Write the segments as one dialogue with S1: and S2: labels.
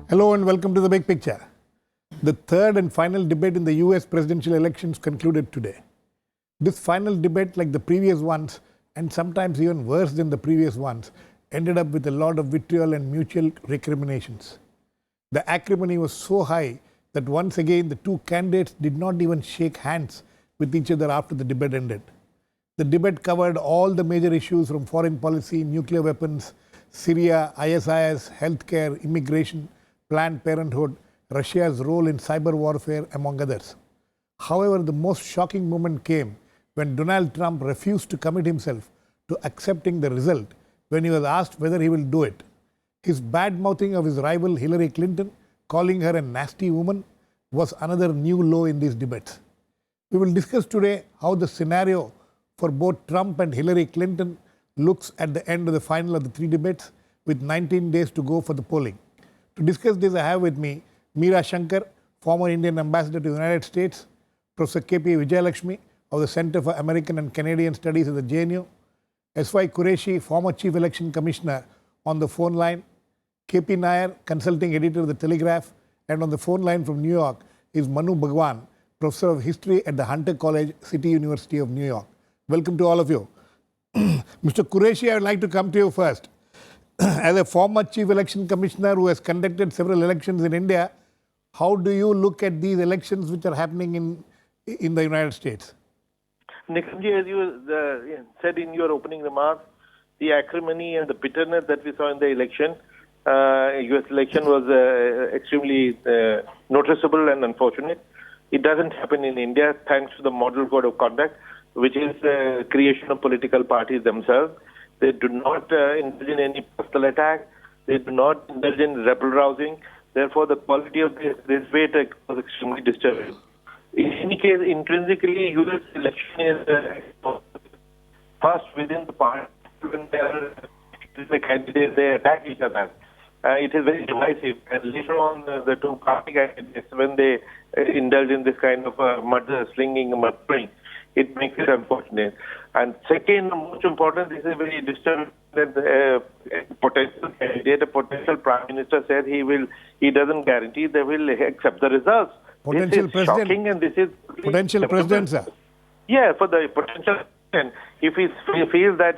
S1: Hello and welcome to The Big Picture. The third and final debate in the US presidential elections concluded today. This final debate, like the previous ones, and sometimes even worse than the previous ones, ended up with a lot of vitriol and mutual recriminations. The acrimony was so high that once again the two candidates did not even shake hands with each other after the debate ended. The debate covered all the major issues from foreign policy, nuclear weapons, Syria, ISIS, healthcare, immigration, Planned Parenthood, Russia's role in cyber warfare, among others. However, the most shocking moment came when Donald Trump refused to commit himself to accepting the result when he was asked whether he will do it. His bad-mouthing of his rival Hillary Clinton, calling her a nasty woman, was another new low in these debates. We will discuss today how the scenario for both Trump and Hillary Clinton looks at the end of the final of the three debates, with 19 days to go for the polling. To discuss this, I have with me Meera Shankar, former Indian ambassador to the United States, Professor K.P. Vijaylaxmi of the Center for American and Canadian Studies at the JNU, S.Y. Qureshi, former Chief Election Commissioner, on the phone line, K.P. Nayar, consulting editor of the Telegraph, and on the phone line from New York is Manu, Bhagavan, Professor of History at the Hunter College, City University of New York. Welcome to all of you. Mr. Qureshi, I would like to come to you first. As a former Chief Election Commissioner who has conducted several elections in India, how do you look at these elections which are happening in the United States?
S2: Nikamji, as you said in your opening remarks, the acrimony and the bitterness that we saw in the election, U.S. election was extremely noticeable and unfortunate. It doesn't happen in India thanks to the model code of conduct, which is creation of political parties themselves. They do not indulge in any personal attack. They do not indulge in rebel-rousing. Therefore, the quality of this debate was extremely disturbing. In any case, intrinsically, U.S. election is first within the party. When the candidates, they attack each other. It is very divisive. And later on, the two party candidates, when they indulge in this kind of murder, slinging, murdering, it makes it unfortunate. And second, most important, this is very disturbing that a potential candidate, a potential prime minister said he doesn't guarantee they will accept the results.
S1: Potential
S2: this is
S1: president.
S2: Shocking, and this is
S1: potential president, sir.
S2: Yeah, for the potential president. If he feels that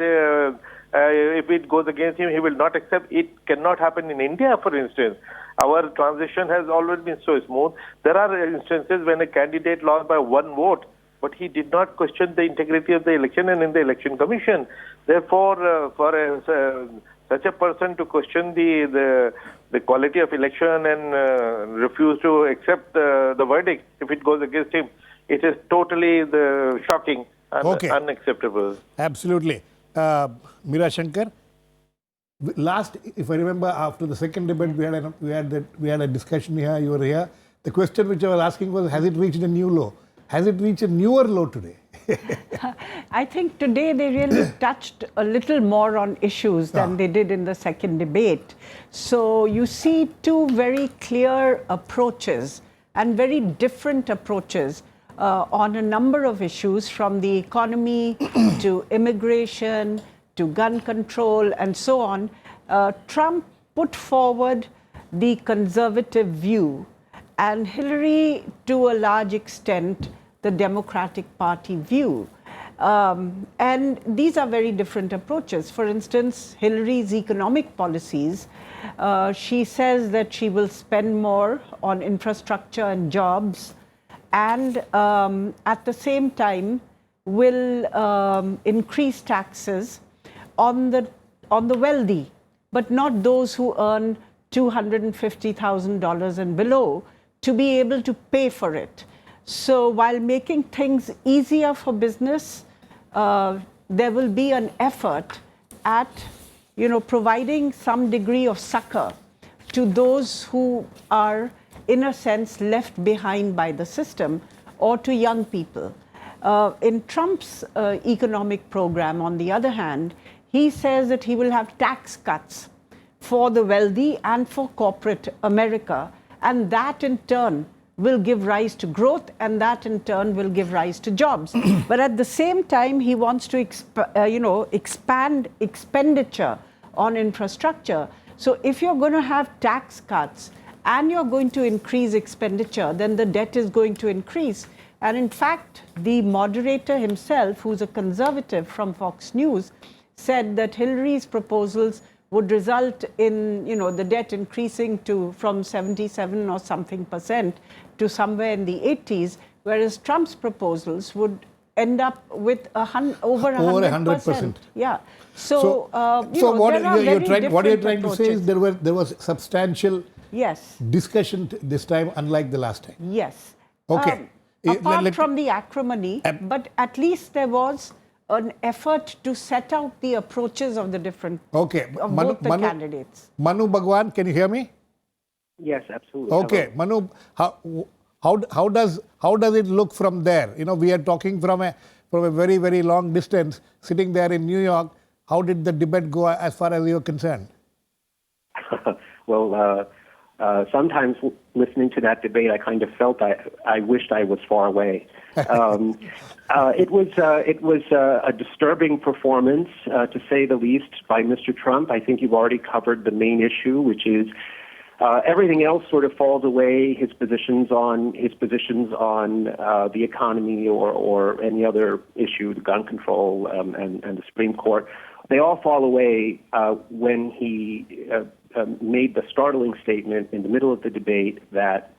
S2: if it goes against him, he will not accept. It cannot happen in India, for instance. Our transition has always been so smooth. There are instances when a candidate lost by one vote, but he did not question the integrity of the election and in the election commission. Therefore, for such a person to question the quality of election and refuse to accept the verdict if it goes against him, it is totally shocking and unacceptable.
S1: Absolutely. Meera Shankar, last, if I remember, after the second debate, we had a discussion here. You were here. The question which I was asking was, has it reached a new low? Has it reached a newer low today?
S3: I think today they really touched a little more on issues than they did in the second debate. So you see two very clear approaches and very different approaches on a number of issues, from the economy to immigration to gun control and so on. Trump put forward the conservative view, and Hillary, to a large extent, the Democratic Party view. And these are very different approaches. For instance, Hillary's economic policies, she says that she will spend more on infrastructure and jobs, and at the same time will increase taxes on the wealthy, but not those who earn $250,000 and below, to be able to pay for it. So while making things easier for business, there will be an effort at providing some degree of succor to those who are, in a sense, left behind by the system, or to young people. In Trump's economic program, on the other hand, he says that he will have tax cuts for the wealthy and for corporate America, and that in turn will give rise to growth, and that in turn will give rise to jobs. But at the same time, he wants to expand expenditure on infrastructure. So if you're going to have tax cuts and you're going to increase expenditure, then the debt is going to increase. And in fact, the moderator himself, who's a conservative from Fox News, said that Hillary's proposals would result in, the debt increasing from 77 or something percent to somewhere in the 80s, whereas Trump's proposals would end up with over 100%. Yeah. So
S1: what you're trying to say is there was substantial discussion this time, unlike the last time.
S3: Yes.
S1: Okay.
S3: Apart from the acrimony, but at least there was an effort to set out the approaches of the different both the candidates.
S1: Manu, Bhagavan, can you hear me?
S4: Yes, absolutely.
S1: Okay, Manu, how does it look from there? We are talking from a very, very long distance, sitting there in New York. How did the debate go as far as you're concerned?
S4: Well, sometimes listening to that debate, I kind of felt I wished I was far away. It was a disturbing performance, to say the least, by Mr. Trump. I think you've already covered the main issue, which is everything else sort of falls away. His positions on the economy or any other issue, the gun control and the Supreme Court, they all fall away when he made the startling statement in the middle of the debate that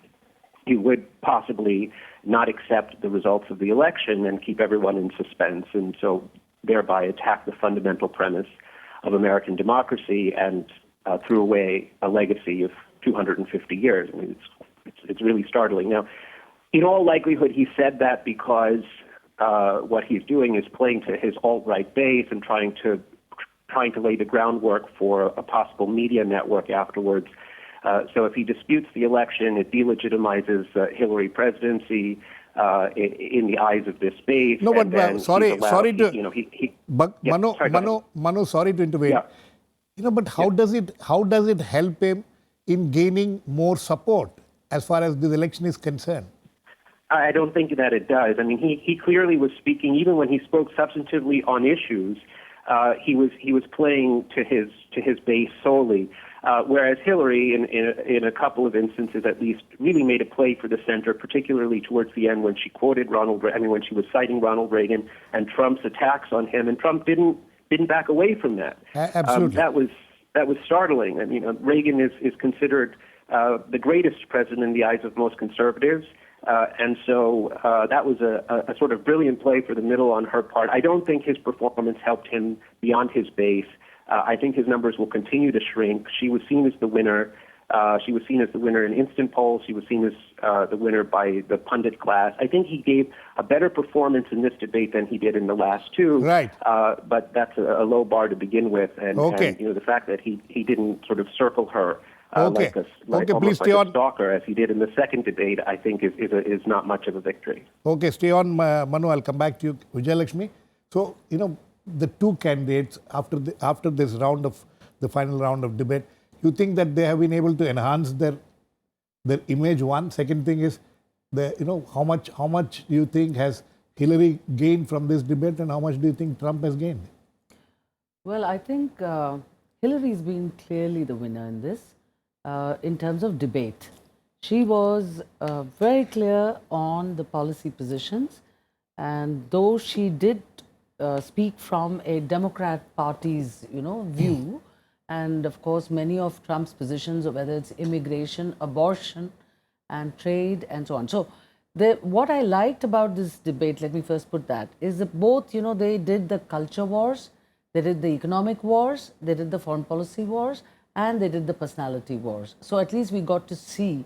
S4: he would possibly not accept the results of the election and keep everyone in suspense, and so thereby attack the fundamental premise of American democracy and threw away a legacy of 250 years. I mean, it's really startling. Now, in all likelihood, he said that because what he's doing is playing to his alt-right base and trying to lay the groundwork for a possible media network afterwards. So if he disputes the election, it delegitimizes Hillary presidency in the eyes of this base.
S1: No, but Manu, sorry to intervene.
S4: Yeah.
S1: But how does it help him in gaining more support as far as this election is concerned?
S4: I don't think that it does. I mean, he clearly was speaking, even when he spoke substantively on issues, he was playing to his base solely. Whereas Hillary, in a couple of instances at least, really made a play for the center, particularly towards the end when she quoted when she was citing Ronald Reagan and Trump's attacks on him, and Trump didn't back away from that.
S1: Absolutely.
S4: That was startling. I mean, Reagan is considered the greatest president in the eyes of most conservatives. And so that was a sort of brilliant play for the middle on her part. I don't think his performance helped him beyond his base. I think his numbers will continue to shrink. She was seen as the winner. She was seen as the winner in instant polls. She was seen as the winner by the pundit class. I think he gave a better performance in this debate than he did in the last two.
S1: Right.
S4: But that's a low bar to begin with. And the fact that he didn't sort of circle her like a stalker, as he did in the second debate, I think is not much of a victory.
S1: Okay, stay on, Manu. I'll come back to you, Vijaylaxmi. So, the two candidates after this round of the final round of debate, you think that they have been able to enhance their image? One. Second thing is, how much do you think has Hillary gained from this debate, and how much do you think Trump has gained?
S5: Well, I think Hillary's been clearly the winner in this. In terms of debate, she was very clear on the policy positions, and though she did speak from a Democrat Party's view, and of course many of Trump's positions, whether it's immigration, abortion, and trade, and so on. So what I liked about this debate, let me first put that, is that both they did the culture wars, they did the economic wars, they did the foreign policy wars, and they did the personality wars. So at least we got to see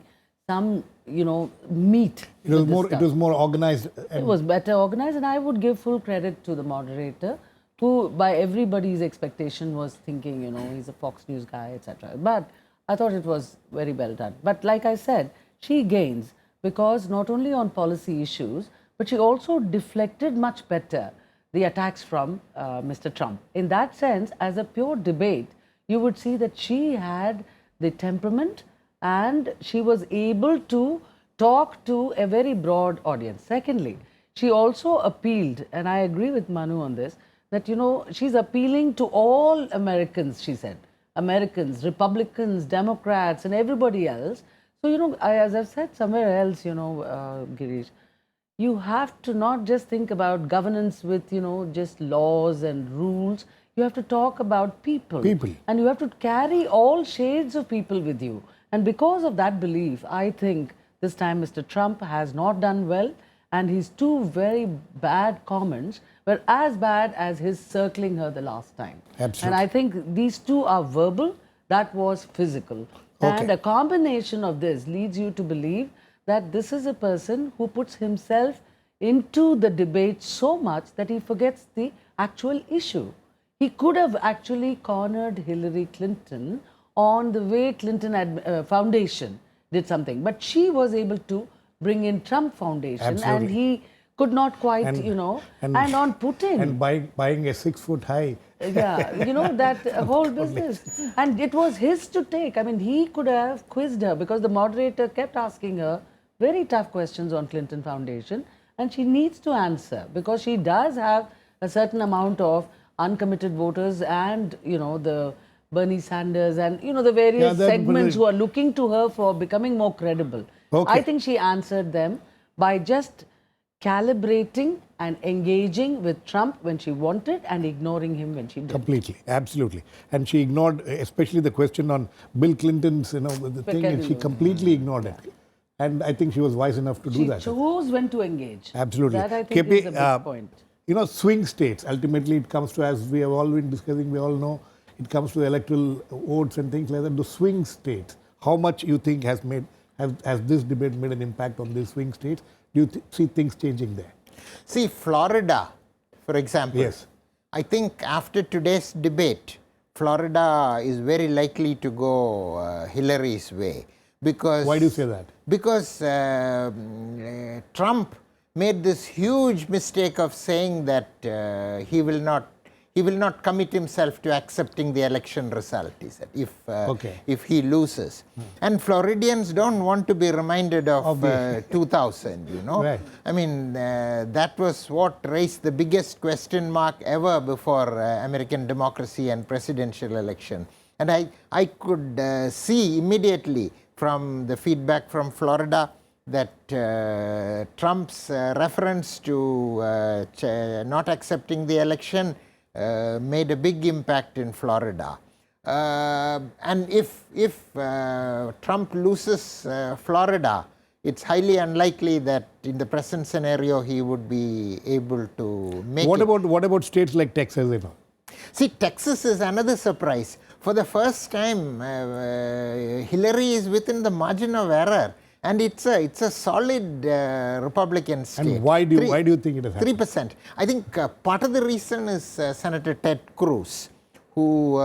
S5: some, meat.
S1: It was more organized.
S5: It was better organized, and I would give full credit to the moderator, who, by everybody's expectation, was thinking, he's a Fox News guy, etc. But I thought it was very well done. But like I said, she gains because not only on policy issues, but she also deflected much better the attacks from Mr. Trump. In that sense, as a pure debate, you would see that she had the temperament and she was able to talk to a very broad audience. Secondly, she also appealed, and I agree with Manu on this, that she's appealing to all Americans, she said. Americans, Republicans, Democrats, and everybody else, So, you know, as I've said somewhere else, you know, Girish, you have to not just think about governance with, you know, just laws and rules. You have to talk about people.
S1: People.
S5: And you have to carry all shades of people with you. And because of that belief, I think this time Mr. Trump has not done well, and his two very bad comments were as bad as his circling her the last time.
S1: Absolutely.
S5: And I think these two are verbal, that was physical.
S1: Okay.
S5: And a combination of this leads you to believe that this is a person who puts himself into the debate so much that he forgets the actual issue. He could have actually cornered Hillary Clinton on the way Clinton Foundation did something, but she was able to bring in Trump Foundation.
S1: Absolutely.
S5: And he could not quite, you know, and on Putin.
S1: And buying a 6-foot-high.
S5: Yeah, you know, that whole business. And it was his to take. I mean, he could have quizzed her because the moderator kept asking her very tough questions on Clinton Foundation, and she needs to answer because she does have a certain amount of uncommitted voters and, you know, the Bernie Sanders and, you know, the various segments who are looking to her for becoming more credible.
S1: Okay.
S5: I think she answered them by just calibrating and engaging with Trump when she wanted and ignoring him when she didn't.
S1: Completely, absolutely. And she ignored, especially the question on Bill Clinton's, you know, the thing, and she completely ignored it. And I think she was wise enough to do that.
S5: She chose when to engage.
S1: Absolutely.
S5: That I think is the big point.
S1: You know, swing states, ultimately it comes to, as we have all been discussing, we all know, it comes to the electoral votes and things like that. The swing states, how much you think has this debate made an impact on these swing states? Do you see things changing there?
S6: See, Florida, for example.
S1: Yes.
S6: I think after today's debate, Florida is very likely to go Hillary's way. Because,
S1: why do you say that?
S6: Because Trump made this huge mistake of saying that he will not commit himself to accepting the election result, he said, if he loses. And Floridians don't want to be reminded of 2000, you know.
S1: Right.
S6: I mean, that was what raised the biggest question mark ever before American democracy and presidential election. And I could see immediately from the feedback from Florida that Trump's reference to not accepting the election made a big impact in Florida. And if Trump loses Florida, it's highly unlikely that in the present scenario he would be able to make it.
S1: What about states like Texas, you know?
S6: See, Texas is another surprise. For the first time, Hillary is within the margin of error. And it's a solid Republican state.
S1: And why do you think it has happened?
S6: 3%. I think part of the reason is Senator Ted Cruz, who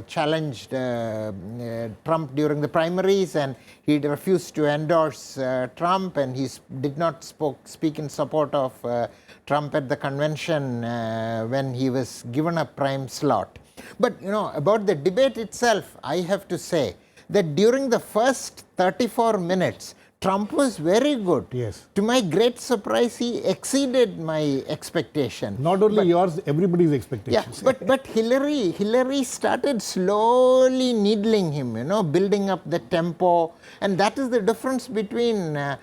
S6: challenged Trump during the primaries, and he refused to endorse Trump, and he did not speak in support of Trump at the convention when he was given a prime slot. But, you know, about the debate itself, I have to say that during the first 34 minutes, Trump was very good.
S1: Yes.
S6: To my great surprise, he exceeded my expectation.
S1: Not only yours, everybody's expectations.
S6: Yeah, but Hillary started slowly needling him, you know, building up the tempo. And that is the difference between a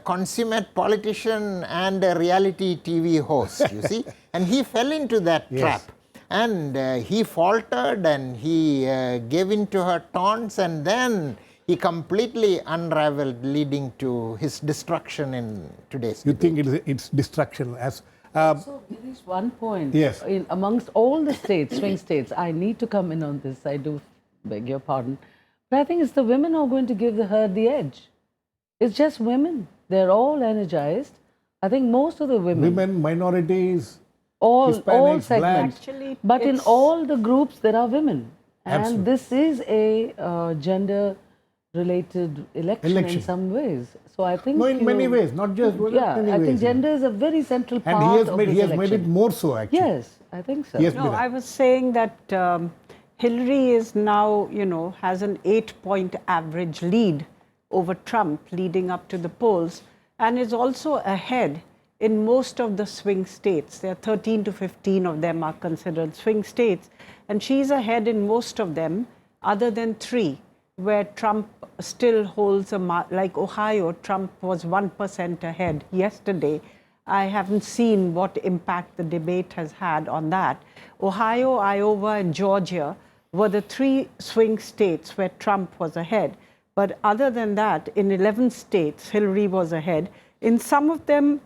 S6: consummate politician and a reality TV host, you see. And he fell into that trap. And he faltered and he gave in to her taunts, and then he completely unraveled, leading to his destruction in today's
S1: You
S6: debate.
S1: think it's destruction as...
S5: So, there is one point.
S1: Yes.
S5: Amongst all the states, swing states, I need to come in on this, I do beg your pardon. But I think it's the women who are going to give her the edge. It's just women. They're all energized. I think most of the
S1: women, minorities...
S5: all
S1: Hispanics,
S5: segments.
S3: Actually,
S5: but in all the groups, there are women. And
S1: Absolutely.
S5: this is a gender-related election in some ways. So I think...
S1: No, in many ways, not just...
S5: Yeah,
S1: many
S5: I think
S1: ways,
S5: gender is a very central part
S1: and
S5: of this
S1: he has made it
S5: election.
S1: more so, actually.
S5: Yes, I think so.
S1: Yes,
S3: No,
S1: Meera.
S3: I was saying that Hillary is now, you know, has an 8-point average lead over Trump leading up to the polls, and is also ahead in most of the swing states. There are 13 to 15 of them are considered swing states, and she's ahead in most of them, other than 3, where Trump still holds like Ohio, Trump was 1% ahead yesterday. I haven't seen what impact the debate has had on that. Ohio, Iowa, and Georgia were the 3 swing states where Trump was ahead. But other than that, in 11 states, Hillary was ahead. In some of them,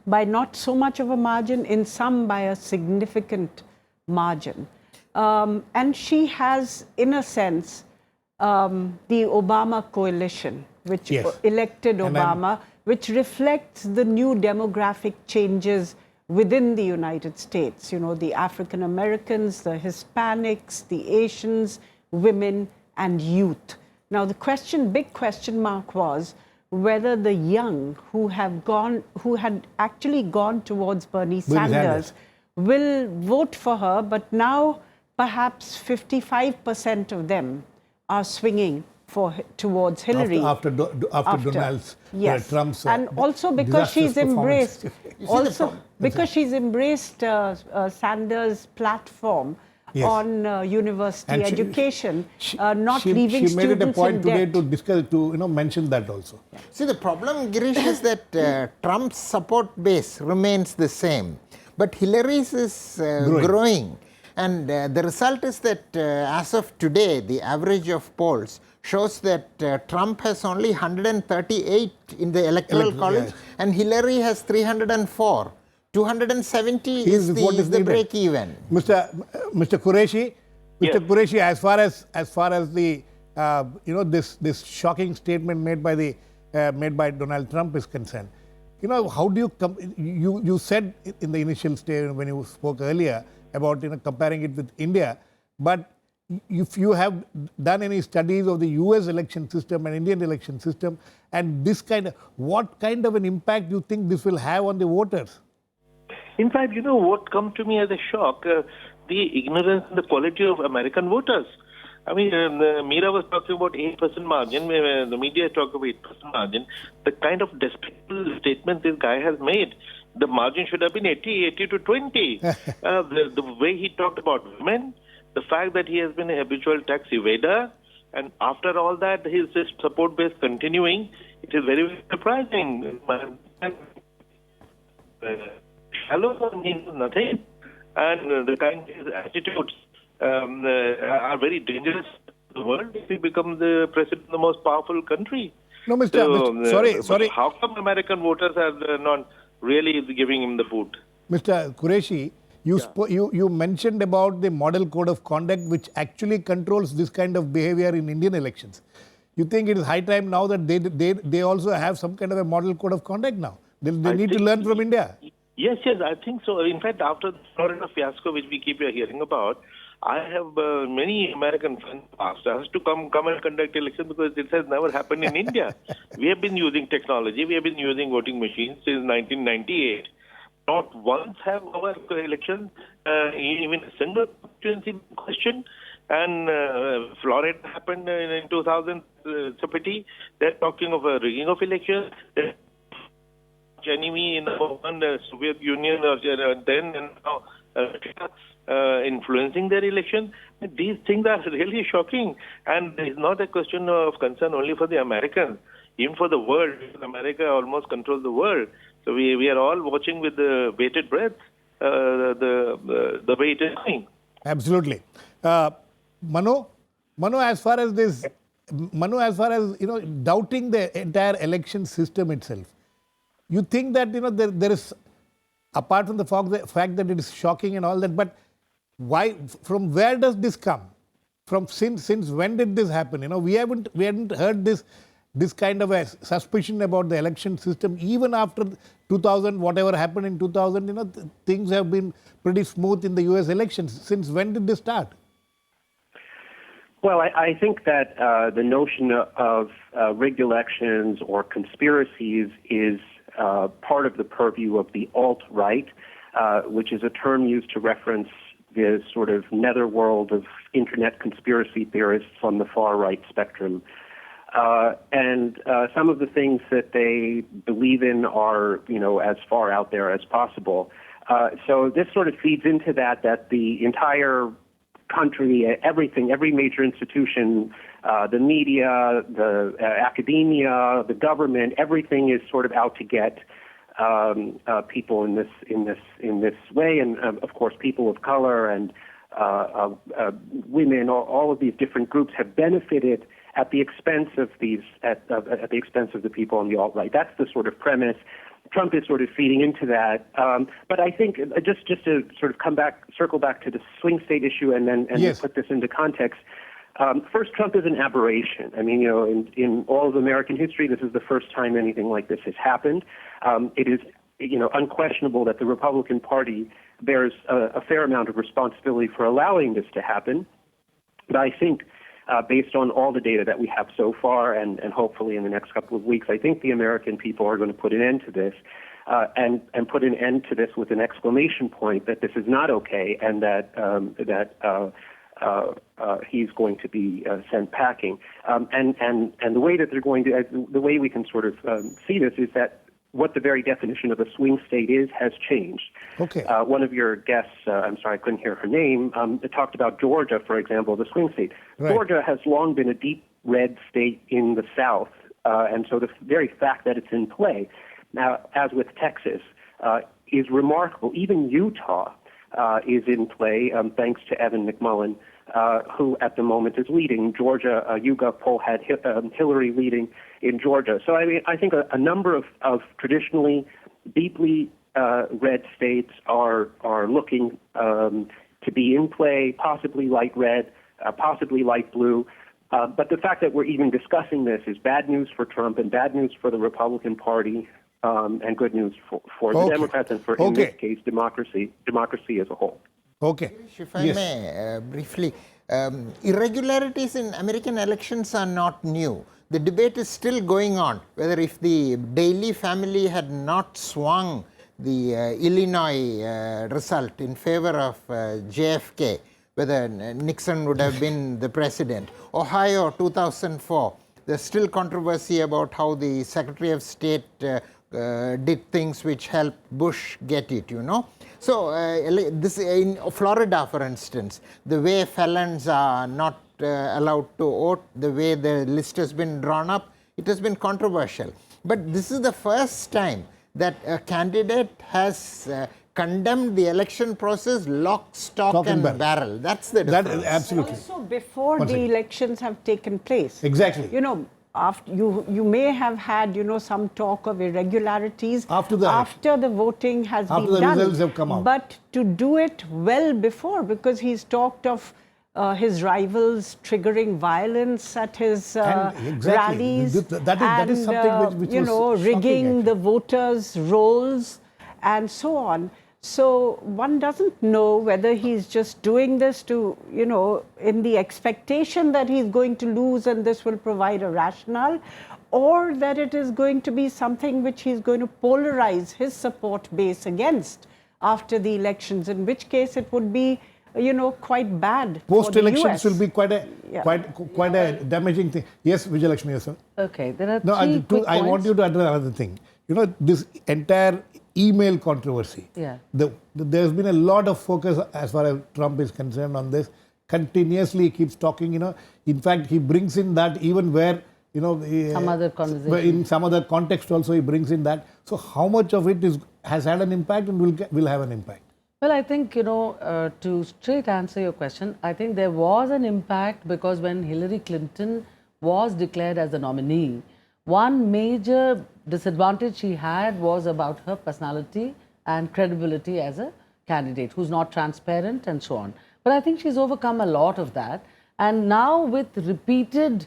S3: by not so much of a margin, in some by a significant margin. And she has, in a sense, the Obama coalition, which elected Obama, which reflects the new demographic changes within the United States. You know, the African Americans, the Hispanics, the Asians, women, and youth. Now, the big question mark was whether the young who had actually gone towards Bernie Sanders will vote for her, but now perhaps 55% of them are swinging towards Hillary
S1: after Donald's Trump's
S3: and also because she's embraced Sanders' platform on university education, not leaving students in debt.
S1: She made it a point today to discuss, mention that also.
S6: See, the problem, Girish, is that Trump's support base remains the same, but Hillary's is growing. And the result is that as of today, the average of polls shows that Trump has only 138 in the electoral college, and Hillary has 304. 270 is the break even.
S1: Mr. Qureshi, Qureshi, as far as the this shocking statement made by Donald Trump is concerned, how do you said in the initial stage when you spoke earlier about comparing it with India, but if you have done any studies of the US election system and Indian election system, and what kind of an impact do you think this will have on the voters?
S2: In fact, what come to me as a shock, the ignorance and the quality of American voters. I mean, Meera was talking about 8% margin, the media talk about 8% margin. The kind of despicable statement this guy has made, the margin should have been 80 to 20. The way he talked about women, the fact that he has been a habitual tax evader, and after all that, his support base continuing, it is very, very surprising. Shallow means nothing, and the kind of attitudes are very dangerous to the world if he becomes the president of the most powerful country.
S1: No, sorry.
S2: How come American voters are not really giving him the vote?
S1: Mr. Qureshi, you mentioned about the model code of conduct which actually controls this kind of behavior in Indian elections. You think it is high time now that they also have some kind of a model code of conduct now? They need to learn from India.
S2: Yes, I think so. In fact, after the Florida fiasco, which we keep hearing about, I have many American friends asked us to come and conduct elections because this has never happened in India. We have been using technology. We have been using voting machines since 1998. Not once have our elections even a single constituency question. And Florida happened in 2000. It's a pity. They're talking of a rigging of elections. Enemy in the Soviet Union then and now influencing their election. These things are really shocking, and it's not a question of concern only for the Americans, even for the world. America almost controls the world, so we are all watching with the bated breath the way it is going.
S1: Absolutely, Manu. As far as doubting the entire election system itself. You think that there is, apart from the fact that it is shocking and all that, but why? From where does this come? Since when did this happen? We hadn't heard this kind of a suspicion about the election system even after 2000. Whatever happened in 2000, things have been pretty smooth in the U.S. elections. Since when did this start?
S4: Well, I think that the notion of rigged elections or conspiracies is part of the purview of the alt-right, which is a term used to reference the sort of netherworld of internet conspiracy theorists on the far-right spectrum. And some of the things that they believe in are, as far out there as possible. So this sort of feeds into that the entire country, every major institution the media, the academia, the government, everything is sort of out to get people in this way, and of course, people of color and women, all of these different groups have benefited at the expense of at the expense of the people on the alt-right. That's the sort of premise. Trump is sort of feeding into that. But I think just to sort of circle back to the swing state issue and then
S1: Yes.
S4: put this into context. First, Trump is an aberration. I mean, in all of American history, this is the first time anything like this has happened. It is, unquestionable that the Republican Party bears a fair amount of responsibility for allowing this to happen. But I think, based on all the data that we have so far, and hopefully in the next couple of weeks, I think the American people are going to put an end to this, and put an end to this with an exclamation point that this is not okay, and that he's going to be sent packing. And the way that they're going to, the way we can sort of see this is that what the very definition of a swing state has changed.
S1: Okay.
S4: One of your guests, I'm sorry, I couldn't hear her name, talked about Georgia, for example, the swing state.
S1: Right.
S4: Georgia has long been a deep red state in the South, and so the very fact that it's in play, now, as with Texas, is remarkable. Even Utah is in play, thanks to Evan McMullin, who at the moment is leading. Georgia, YouGov poll had Hillary leading in Georgia. So I think a number of traditionally deeply red states are looking to be in play, possibly light red, possibly light blue. But the fact that we're even discussing this is bad news for Trump and bad news for the Republican Party, and good news for the Democrats and for, in this case, democracy as a whole.
S1: Okay.
S6: If I may, briefly, irregularities in American elections are not new. The debate is still going on, whether if the Daley family had not swung the Illinois result in favor of JFK, whether Nixon would have been the president. Ohio 2004, there's still controversy about how the Secretary of State did things which helped Bush get it, So this in Florida, for instance, the way felons are not allowed to vote, the way the list has been drawn up, it has been controversial. But this is the first time that a candidate has condemned the election process lock, stock and barrel. That's the difference.
S1: That is absolutely.
S3: Also, before the elections have taken place.
S1: Exactly.
S3: After you may have had some talk of irregularities
S1: After the
S3: voting has been
S1: the
S3: done.
S1: results have come out.
S3: But to do it well before, because he's talked of his rivals triggering violence at his rallies,
S1: that is something which was
S3: rigging
S1: shocking,
S3: the voters' rolls and so on. So one doesn't know whether he's just doing this to, in the expectation that he's going to lose and this will provide a rationale, or that it is going to be something which he's going to polarize his support base against after the elections, in which case it would be, quite bad.
S1: Post-elections will be quite a damaging thing. Yes, Vijaylaxmi, yes, sir.
S5: Okay, there are
S1: No,
S5: quick
S1: I want
S5: points.
S1: you to address another thing. This entire email controversy.
S5: Yeah.
S1: There's been a lot of focus as far as Trump is concerned on this. Continuously he keeps talking, In fact, he brings in that even where,
S5: Some other conversation.
S1: in some other context also he brings in that. So how much of it has had an impact and will have an impact?
S5: Well, I think, to straight answer your question, I think there was an impact because when Hillary Clinton was declared as the nominee, one major disadvantage she had was about her personality and credibility as a candidate who's not transparent and so on. But I think she's overcome a lot of that. And now with repeated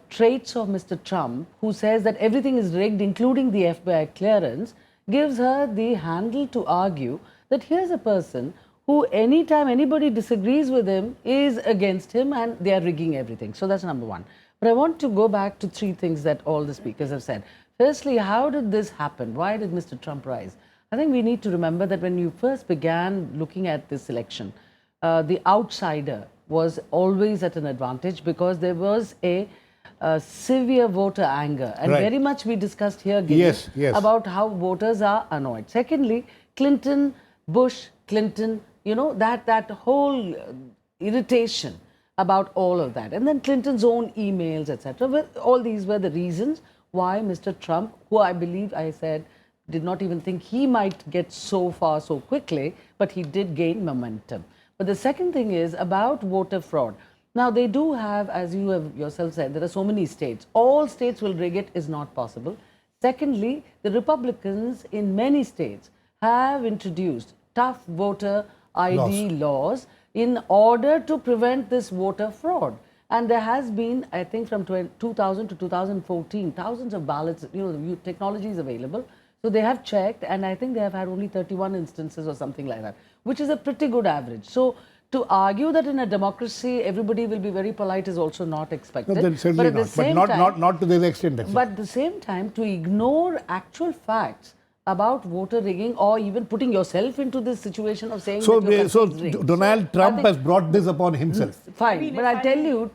S5: traits of Mr. Trump, who says that everything is rigged, including the FBI clearance, gives her the handle to argue that here's a person who anytime anybody disagrees with him is against him and they are rigging everything. So that's number one. But I want to go back to three things that all the speakers have said. Firstly, how did this happen? Why did Mr. Trump rise? I think we need to remember that when you first began looking at this election, the outsider was always at an advantage because there was a severe voter anger. And very much we discussed here, Girish, about how voters are annoyed. Secondly, Clinton, Bush, Clinton, that whole irritation about all of that. And then Clinton's own emails, etc. All these were the reasons why Mr. Trump, who I believe I said did not even think he might get so far so quickly, but he did gain momentum. But the second thing is about voter fraud. Now, they do have, as you have yourself said, there are so many states. All states will rig it is not possible. Secondly, the Republicans in many states have introduced tough voter ID laws in order to prevent this voter fraud. And there has been, I think from 2000 to 2014, thousands of ballots, technology is available. So they have checked, and I think they have had only 31 instances or something like that, which is a pretty good average. So to argue that in a democracy everybody will be very polite is also not expected.
S1: No, then certainly not to this extent.
S5: But at the same time, to ignore actual facts about voter rigging or even putting yourself into this situation of saying that your country is rigged.
S1: Donald Trump has brought this upon himself.
S5: Fine, but I tell you,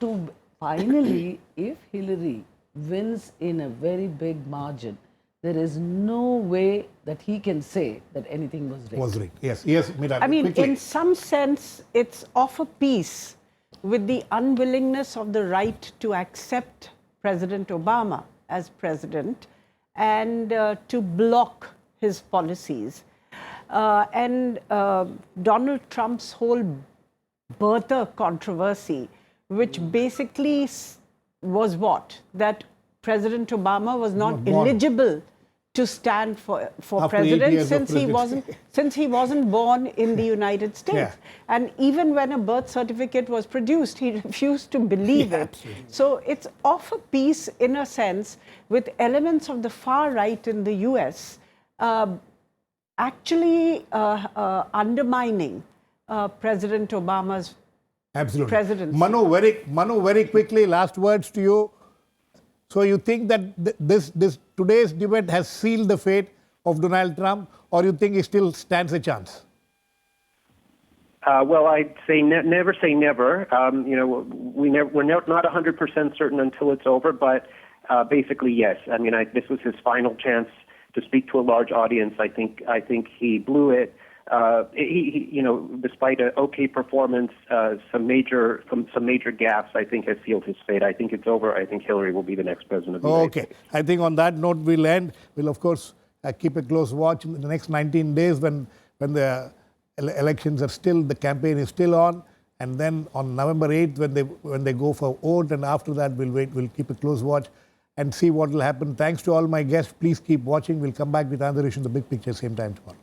S5: finally, if Hillary wins in a very big margin, there is no way that he can say that anything was rigged.
S1: Yes, Meera.
S3: I mean,
S1: quickly.
S3: in some sense, it's of a piece with the unwillingness of the right to accept President Obama as president and to block his policies. And Donald Trump's whole birther controversy, which basically was what? That President Obama was not eligible to stand for president since he wasn't born in the United States.
S1: Yeah.
S3: And even when a birth certificate was produced, he refused to believe it.
S1: Absolutely.
S3: So it's of a piece, in a sense, with elements of the far right in the US actually undermining President Obama's presidency.
S1: Manu, very quickly, last words to you. So you think that today's debate has sealed the fate of Donald Trump, or you think he still stands a chance?
S4: Well, I'd say never say never. We're not 100% certain until it's over, but basically yes. I mean, this was his final chance to speak to a large audience. I think he blew it. Despite an okay performance, some major gaffes, I think, has sealed his fate. I think it's over. I think Hillary will be the next president of the United States.
S1: I think on that note we'll end. We'll of course keep a close watch in the next 19 days when the elections are still, the campaign is still on, and then on November 8th when they go for vote, and after that we'll keep a close watch and see what will happen. Thanks to all my guests. Please keep watching. We'll come back with another issue in the big picture same time tomorrow.